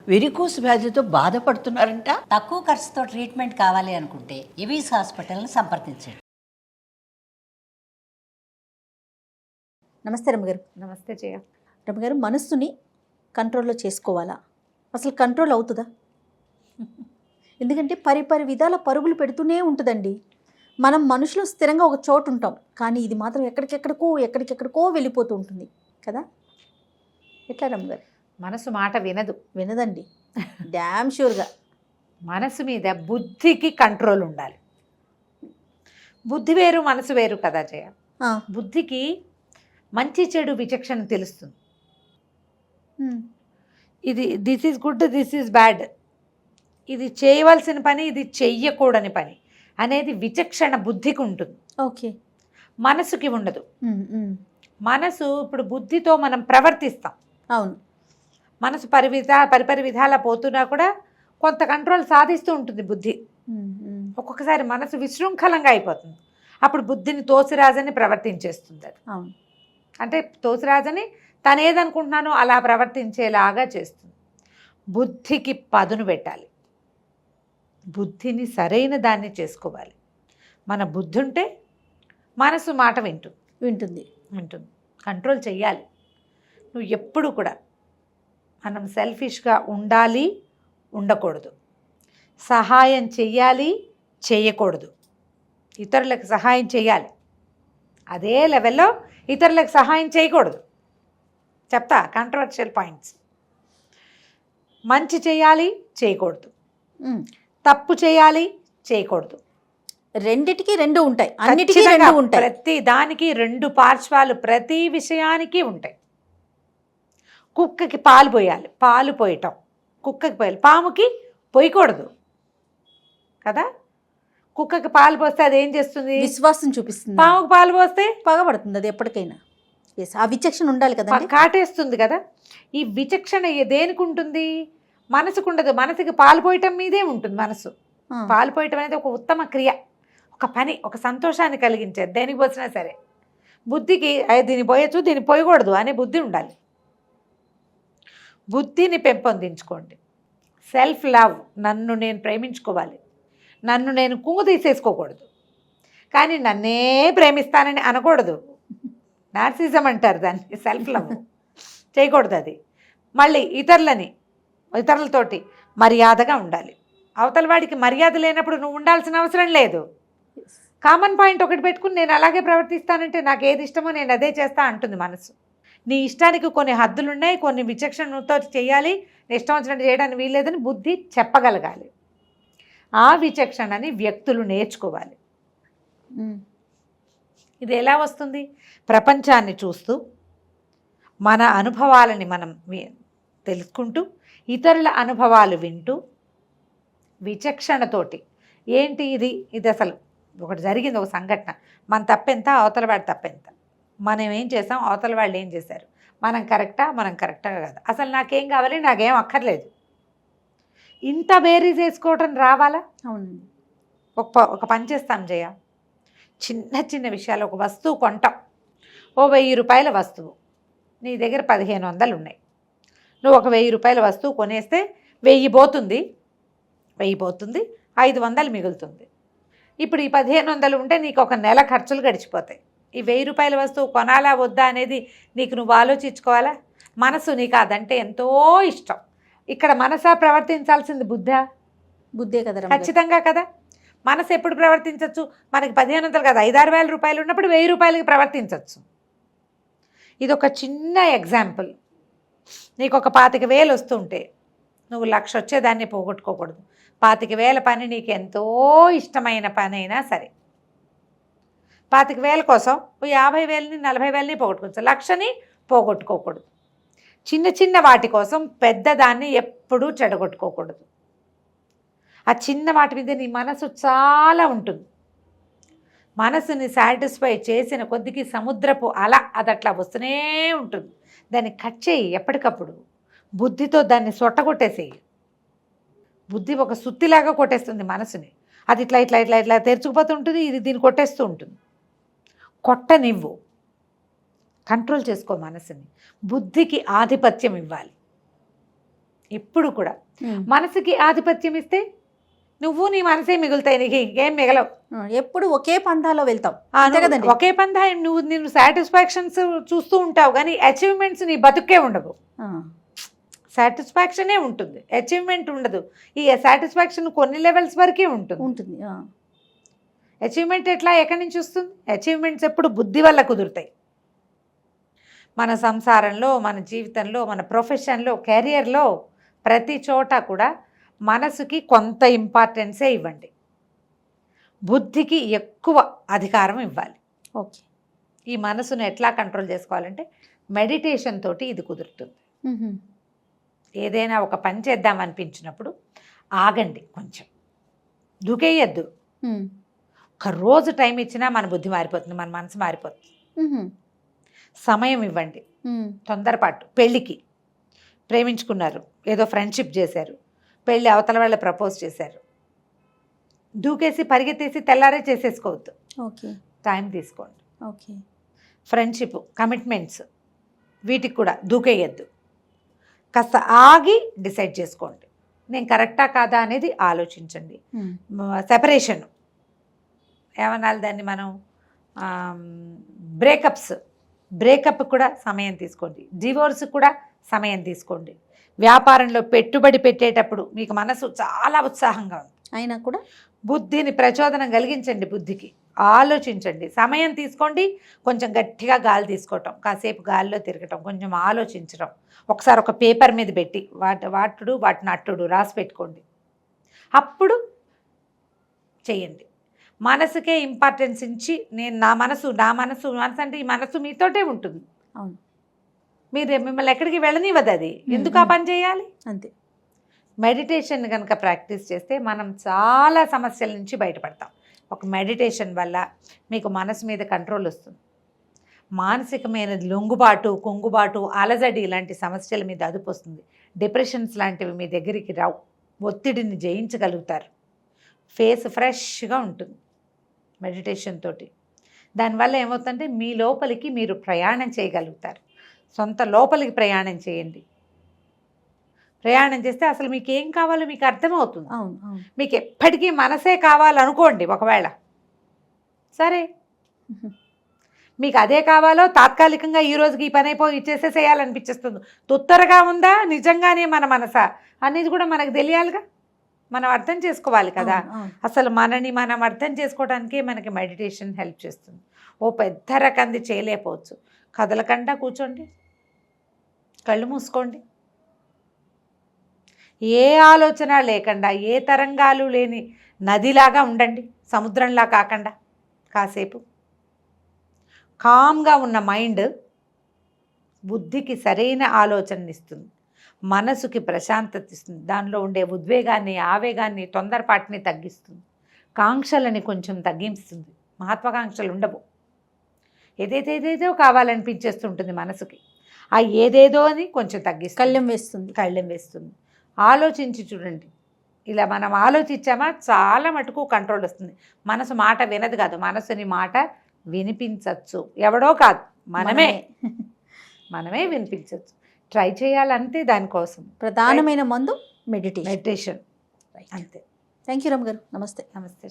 Varicose వ్యాధితో బాధపడుతున్నారంట. తక్కువ ఖర్చుతో ట్రీట్మెంట్ కావాలి అనుకుంటే ఎవిస్ హాస్పిటల్ని సంప్రదించండి. నమస్తే రమ్మగారు. నమస్తే జయ. రమ్మగారు, మనస్సుని కంట్రోల్లో చేసుకోవాలా? అసలు కంట్రోల్ అవుతుందా? ఎందుకంటే పరిపరి విధాల పరుగులు పెడుతూనే ఉంటుందండి. మనం మనుషులు స్థిరంగా ఒక చోటు ఉంటాం, కానీ ఇది మాత్రం ఎక్కడికెక్కడికో వెళ్ళిపోతూ ఉంటుంది కదా. ఎట్లా రమ్మగారు? మనసు మాట వినదు. వినదండి, డ్యామ్ షూర్గా. మనసు మీద బుద్ధికి కంట్రోల్ ఉండాలి. బుద్ధి వేరు, మనసు వేరు కదా జయ. బుద్ధికి మంచి చెడు విచక్షణ తెలుస్తుంది. ఇది this is good, this is bad, ఇది చేయవలసిన పని, ఇది చెయ్యకూడని పని అనేది విచక్షణ బుద్ధికి ఉంటుంది. ఓకే. మనసుకి ఉండదు. మనసు ఇప్పుడు బుద్ధితో మనం ప్రవర్తిస్తాం. అవును. మనసు పరిపరి విధాలా పోతున్నా కూడా కొంత కంట్రోల్ సాధిస్తూ ఉంటుంది బుద్ధి. ఒక్కొక్కసారి మనసు విశృంఖలంగా అయిపోతుంది. అప్పుడు బుద్ధిని తోసిరాజని ప్రవర్తించేస్తుంది అది. అవును. అంటే తోసిరాజని తను ఏదనుకుంటున్నానో అలా ప్రవర్తించేలాగా చేస్తుంది. బుద్ధికి పదును పెట్టాలి, బుద్ధిని సరైన దాన్ని చేసుకోవాలి. మన బుద్ధి ఉంటే మనసు మాట వింటుంది. కంట్రోల్ చెయ్యాలి. నువ్వు ఎప్పుడు కూడా మనం సెల్ఫిష్గా ఉండాలి, ఉండకూడదు. సహాయం చెయ్యాలి, చేయకూడదు. ఇతరులకు సహాయం చేయాలి, అదే లెవెల్లో ఇతరులకు సహాయం చేయకూడదు. చెప్తా కాంట్రవర్షియల్ పాయింట్స్. మంచి చేయాలి, చేయకూడదు. తప్పు చేయాలి, చేయకూడదు. రెండిటికి రెండు ఉంటాయి, అన్నిటికీ రెండు ఉంటాయి. ప్రతి దానికి రెండు పార్శ్వాలు ప్రతి విషయానికి ఉంటాయి. కుక్కకి పాలు పోయాలి, పాలు పోయటం కుక్కకి పోయాలి, పాముకి పోయకూడదు కదా. కుక్కకి పాలు పోస్తే అది ఏం చేస్తుంది? విశ్వాసం చూపిస్తుంది. పాముకి పాలు పోస్తే పగబడుతుంది అది ఎప్పటికైనా. ఆ విచక్షణ ఉండాలి కదా, కాటేస్తుంది కదా. ఈ విచక్షణ దేనికి ఉంటుంది? మనసుకు ఉండదు. మనసుకి పాలు పోయటం మీదే ఉంటుంది. మనసు పాలు పోయటం అనేది ఒక ఉత్తమ క్రియ, ఒక పని, ఒక సంతోషాన్ని కలిగించేది దేనికి పోసినా సరే. బుద్ధికి దీన్ని పోయచ్చు, దీన్ని పోయకూడదు అనే బుద్ధి ఉండాలి. బుద్ధిని పెంపొందించుకోండి. సెల్ఫ్ లవ్, నన్ను నేను ప్రేమించుకోవాలి, నన్ను నేను కుంగు తీసేసుకోకూడదు, కానీ నన్నే ప్రేమిస్తానని అనకూడదు. నార్సిజం అంటారు దాన్ని, సెల్ఫ్ లవ్ చేయకూడదు అది. మళ్ళీ ఇతరులతోటి మర్యాదగా ఉండాలి. అవతల వాడికి మర్యాద లేనప్పుడు నువ్వు ఉండాల్సిన అవసరం లేదు. కామన్ పాయింట్ ఒకటి పెట్టుకుని నేను అలాగే ప్రవర్తిస్తానంటే నాకు ఏది ఇష్టమో నేను అదే చేస్తా అంటుంది మనసు. నీ ఇష్టానికి కొన్ని హద్దులు ఉన్నాయి, కొన్ని విచక్షణతో చేయాలి, ఇష్టం వచ్చినట్టు చేయడానికి వీల్లేదని బుద్ధి చెప్పగలగాలి. ఆ విచక్షణని వ్యక్తులు నేర్చుకోవాలి. ఇది ఎలా వస్తుంది? ప్రపంచాన్ని చూస్తూ, మన అనుభవాలని మనం తెలుసుకుంటూ, ఇతరుల అనుభవాలు వింటూ, విచక్షణతోటి ఏంటి ఇది అసలు ఒకటి జరిగింది, ఒక సంఘటన, మన తప్పెంత, అవతల వాడి తప్పెంత, మనం ఏం చేసాం, అవతల వాళ్ళు ఏం చేశారు, మనం కరెక్టా కదా, అసలు నాకేం కావాలి, నాకేం అక్కర్లేదు, ఇంత బేరీజ్ వేసుకోవటం రావాలా? అవునండి. ఒక పని చేస్తాం జయ, చిన్న విషయాలు. ఒక వస్తువు కొంటాం, ఓ 1000 రూపాయల వస్తువు, నీ దగ్గర 1500 ఉన్నాయి. నువ్వు ఒక 1000 రూపాయల వస్తువు కొనేస్తే 1000 పోతుంది, 500 మిగులుతుంది. ఇప్పుడు ఈ 1500 ఉంటే నీకు ఒక నెల ఖర్చులు గడిచిపోతాయి. ఈ 1000 రూపాయల వస్తువు కొనాలా వద్దా అనేది నీకు నువ్వు ఆలోచించుకోవాలా. మనసు నీకు అదంటే ఎంతో ఇష్టం. ఇక్కడ మనసా ప్రవర్తించాల్సింది బుద్ధే కదా? ఖచ్చితంగా కదా. మనసు ఎప్పుడు ప్రవర్తించవచ్చు? మనకి 1500 కదా, 5-6 వేల రూపాయలు ఉన్నప్పుడు 1000 రూపాయలకి ప్రవర్తించవచ్చు. ఇది ఒక చిన్న ఎగ్జాంపుల్. నీకు ఒక 25,000 వస్తుంటే నువ్వు 1,00,000 వచ్చేదాన్ని పోగొట్టుకోకూడదు. 25,000 పని నీకు ఎంతో ఇష్టమైన పని అయినా సరే, 25,000 కోసం 50,000ని 40,000ని పోగొట్టుకోవచ్చు, 1,00,000ని పోగొట్టుకోకూడదు. చిన్న వాటి కోసం పెద్దదాన్ని ఎప్పుడూ చెడగొట్టుకోకూడదు. ఆ చిన్న వాటి మీద నీ మనసు చాలా ఉంటుంది. మనసుని సాటిస్ఫై చేసిన కొద్దికి సముద్రపు అల అది అట్లా వస్తూనే ఉంటుంది. దాన్ని కట్ చేయి ఎప్పటికప్పుడు. బుద్ధితో దాన్ని సొట్టగొట్టేసేయి. బుద్ధి ఒక సుత్తిలాగా కొట్టేస్తుంది మనసుని. అది ఇట్లా తెరుచుకుపోతూ ఉంటుంది, ఇది దీన్ని కొట్టేస్తూ ఉంటుంది. కొట్టనివ్వు, కంట్రోల్ చేసుకో మనసుని. బుద్ధికి ఆధిపత్యం ఇవ్వాలి. ఎప్పుడు కూడా మనసుకి ఆధిపత్యం ఇస్తే నువ్వు నీ మనసే మిగులుతాయి, నీకు ఇంకేం మిగలవు. ఎప్పుడు ఒకే పంథాలో వెళ్తాం ఆ, అంతే కదండి. ఒకే పందా నువ్వు సాటిస్ఫాక్షన్స్ చూస్తూ ఉంటావు కానీ అచీవ్మెంట్స్ నీ బతుకే ఉండవు. సాటిస్ఫాక్షనే ఉంటుంది, అచీవ్మెంట్ ఉండదు. ఈ సాటిస్ఫాక్షన్ కొన్ని లెవెల్స్ వరకే ఉంటుంది. ఉంటుంది. అచీవ్మెంట్ ఎక్కడి నుంచి వస్తుంది? అచీవ్మెంట్స్ ఎప్పుడు బుద్ధి వల్ల కుదురుతాయి. మన సంసారంలో, మన జీవితంలో, మన ప్రొఫెషన్లో, కెరియర్లో, ప్రతి చోట కూడా మనసుకి కొంత ఇంపార్టెన్సే ఇవ్వండి, బుద్ధికి ఎక్కువ అధికారం ఇవ్వాలి. ఓకే. ఈ మనసును ఎట్లా కంట్రోల్ చేసుకోవాలంటే మెడిటేషన్ తోటి ఇది కుదురుతుంది. ఏదైనా ఒక పని చేద్దాం అనిపించినప్పుడు ఆగండి, కొంచెం దూకేయద్దు. ఒక రోజు టైం ఇచ్చినా మన బుద్ధి మారిపోతుంది, మన మనసు మారిపోతుంది. సమయం ఇవ్వండి. తొందరపాటు, పెళ్ళికి ప్రేమించుకున్నారు, ఏదో ఫ్రెండ్షిప్ చేశారు, పెళ్ళి అవతల వాళ్ళ ప్రపోజ్ చేశారు, దూకేసి పరిగెత్తేసి తెల్లారే చేసేసుకోవద్దు. ఓకే. టైం తీసుకోండి. ఓకే. ఫ్రెండ్షిప్, కమిట్మెంట్స్, వీటికి కూడా దూకేయద్దు. కాస్త ఆగి డిసైడ్ చేసుకోండి, నేను కరెక్టా కాదా అనేది ఆలోచించండి. సెపరేషన్ ఏమనాలి దాన్ని మనం, బ్రేకప్ కూడా సమయం తీసుకోండి, డివోర్స్ కూడా సమయం తీసుకోండి. వ్యాపారంలో పెట్టుబడి పెట్టేటప్పుడు మీకు మనసు చాలా ఉత్సాహంగా ఉంది అయినా కూడా బుద్ధిని ప్రచోదనం కలిగించండి, బుద్ధికి ఆలోచించండి, సమయం తీసుకోండి. కొంచెం గట్టిగా గాలి తీసుకోవటం, కాసేపు గాలిలో తిరగటం, కొంచెం ఆలోచించడం, ఒకసారి ఒక పేపర్ మీద పెట్టి వాటిని అట్టుడు రాసి పెట్టుకోండి, అప్పుడు చేయండి. మనసుకే ఇంపార్టెన్స్ ఇచ్చి నేను నా మనసు అంటే ఈ మనసు మీతోటే ఉంటుంది. అవును. మిమ్మల్ని ఎక్కడికి వెళ్ళనివ్వదు అది, ఎందుకు ఆ పని చేయాలి? అంతే. మెడిటేషన్ కనుక ప్రాక్టీస్ చేస్తే మనం చాలా సమస్యల నుంచి బయటపడతాం. ఒక మెడిటేషన్ వల్ల మీకు మనసు మీద కంట్రోల్ వస్తుంది, మానసికమైన లొంగుబాటు, కుంగుబాటు, అలజడి ఇలాంటి సమస్యల మీద అదుపు వస్తుంది, డిప్రెషన్స్ లాంటివి మీ దగ్గరికి రావు, ఒత్తిడిని జయించగలుగుతారు, ఫేస్ ఫ్రెష్గా ఉంటుంది మెడిటేషన్ తోటి. దానివల్ల ఏమవుతుందంటే మీ లోపలికి మీరు ప్రయాణం చేయగలుగుతారు. సొంత లోపలికి ప్రయాణం చేయండి. ప్రయాణం చేస్తే అసలు మీకు ఏం కావాలో మీకు అర్థమవుతుంది. మీకు ఎప్పటికీ మనసే కావాలనుకోండి, ఒకవేళ సరే మీకు అదే కావాలో తాత్కాలికంగా ఈ రోజుకి ఈ పని అయిపోయి ఇచ్చేసేయాలనిపించేస్తుంది, తొత్తరగా ఉందా నిజంగానే మన మనసా అనేది కూడా మనకు తెలియాలిగా, మనం అర్థం చేసుకోవాలి కదా. అసలు మనని మనం అర్థం చేసుకోవడానికే మనకి మెడిటేషన్ హెల్ప్ చేస్తుంది. ఓ పెద్ద రకంది చేయలేకపోవచ్చు, కదలకుండా కూర్చోండి, కళ్ళు మూసుకోండి, ఏ ఆలోచన లేకుండా, ఏ తరంగాలు లేని నదిలాగా ఉండండి, సముద్రంలా కాకుండా. కాసేపు కామ్గా ఉన్న మైండ్ బుద్ధికి సరైన ఆలోచనని ఇస్తుంది, మనసుకి ప్రశాంతత ఇస్తుంది, దానిలో ఉండే ఉద్వేగాన్ని, ఆవేగాన్ని, తొందరపాటుని తగ్గిస్తుంది, కాంక్షలని కొంచెం తగ్గిస్తుంది, మహత్వాకాంక్షలు ఉండవు. ఏదేదో కావాలనిపించేస్తుంటుంది మనసుకి, ఆ ఏదేదో అని కొంచెం తగ్గిస్తుంది, కళ్ళెం వేస్తుంది. ఆలోచించి చూడండి, ఇలా మనం ఆలోచించామా చాలా మటుకు కంట్రోల్ వస్తుంది. మనసు మాట వినదు కాదు, మనసుని మాట వినిపించవచ్చు, ఎవడో కాదు మనమే వినిపించవచ్చు. ట్రై చేయాలంటే దానికోసం ప్రధానమైన మందు మెడిటేషన్. అంతే. థ్యాంక్ యూ రమ్మ గారు. నమస్తే. నమస్తే.